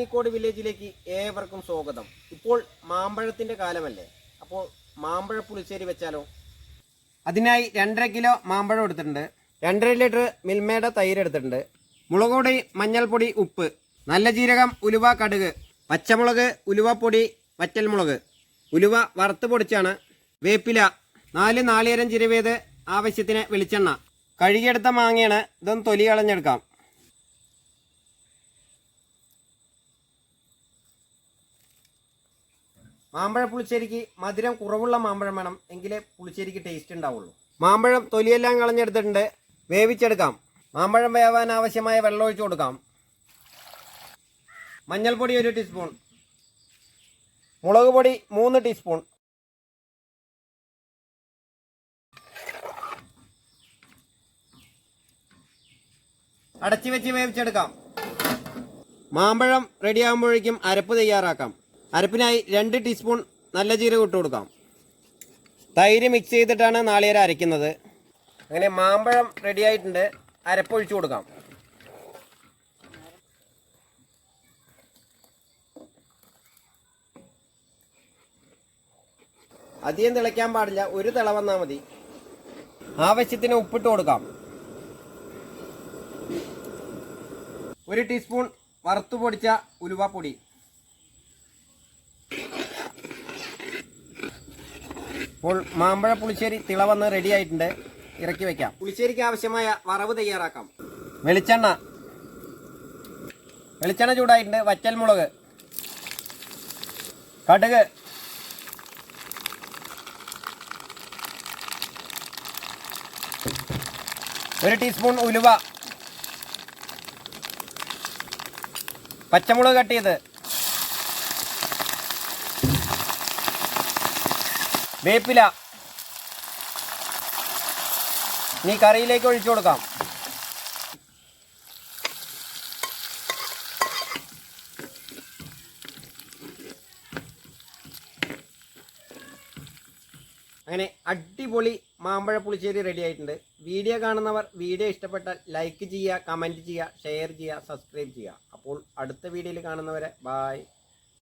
കുഞ്ഞിക്കോട് വില്ലേജിലേക്ക് ഏവർക്കും സ്വാഗതം. ഇപ്പോൾ മാമ്പഴത്തിൻ്റെ കാലമല്ലേ, അപ്പോൾ മാമ്പഴ പുളിശ്ശേരി വെച്ചാലോ? അതിനായി 2.5 കിലോ മാമ്പഴം എടുത്തിട്ടുണ്ട്, 2.5 ലിറ്റർ മിൽമയുടെ തൈര് എടുത്തിട്ടുണ്ട്, മുളക് പൊടി, മഞ്ഞൾപ്പൊടി, ഉപ്പ്, നല്ല ജീരകം, ഉലുവ, കടുക്, പച്ചമുളക്, ഉലുവപ്പൊടി, വറ്റൽമുളക്, ഉലുവ വറുത്ത് പൊടിച്ചാണ്, വേപ്പില, 4 നാളികേരം ചിരവിയത്, ആവശ്യത്തിന് വെളിച്ചെണ്ണ. കഴുകിയെടുത്ത മാങ്ങയാണ്, ഇതൊന്ന് തൊലി കളഞ്ഞെടുക്കാം. മാമ്പഴ പുളിശ്ശേരിക്ക് മധുരം കുറവുള്ള മാമ്പഴം വേണം, എങ്കിലേ പുളിശ്ശേരിക്ക് ടേസ്റ്റ് ഉണ്ടാവുള്ളൂ. മാമ്പഴം തൊലിയെല്ലാം കളഞ്ഞെടുത്തിട്ടുണ്ട്, വേവിച്ചെടുക്കാം. മാമ്പഴം വേവാൻ ആവശ്യമായ വെള്ളം ഒഴിച്ചു കൊടുക്കാം. മഞ്ഞൾപ്പൊടി 1 ടീസ്പൂൺ, മുളക് പൊടി 3 ടീസ്പൂൺ, അടച്ചു വെച്ച് വേവിച്ചെടുക്കാം. മാമ്പഴം റെഡിയാകുമ്പോഴേക്കും അരപ്പ് തയ്യാറാക്കാം. അരപ്പിനായി 2 ടീസ്പൂൺ നല്ല ജീരകം ഇട്ട് കൊടുക്കാം. തൈര് മിക്സ് ചെയ്തിട്ടാണ് നാളികേരം അരയ്ക്കുന്നത്. അങ്ങനെ മാമ്പഴം റെഡിയായിട്ടുണ്ട്, അരപ്പൊഴിച്ചു കൊടുക്കാം. അധികം തിളയ്ക്കാൻ പാടില്ല, ഒരു തിള വന്നാൽ മതി. ആവശ്യത്തിന് ഉപ്പിട്ട് കൊടുക്കാം. 1 ടീസ്പൂൺ വറുത്തു പൊടിച്ച ഉലുവപ്പൊടി, ഇപ്പോൾ മാമ്പഴ പുളിശ്ശേരി തിള വന്ന് റെഡി ആയിട്ടുണ്ട്, ഇറക്കി വെക്കാം. പുളിശ്ശേരിക്ക് ആവശ്യമായ വറവ് തയ്യാറാക്കാം. വെളിച്ചെണ്ണ ചൂടായിട്ടുണ്ട്, വറ്റൽമുളക്, കടുക്, ഒരു ടീസ്പൂൺ ഉലുവ, പച്ചമുളക് കട്ട് ചെയ്ത്, വേപ്പില. ഇനി കറിയിലേക്ക് ഒഴിച്ചു കൊടുക്കാം. അങ്ങനെ അടിപൊളി മാമ്പഴ പുളിശ്ശേരി റെഡി ആയിട്ടുണ്ട്. വീഡിയോ കാണുന്നവർ വീഡിയോ ഇഷ്ടപ്പെട്ടാൽ ലൈക്ക് ചെയ്യുക, കമൻറ്റ് ചെയ്യുക, ഷെയർ ചെയ്യുക, സബ്സ്ക്രൈബ് ചെയ്യുക. അപ്പോൾ അടുത്ത വീഡിയോയിൽ കാണുന്നവരെ ബായ്.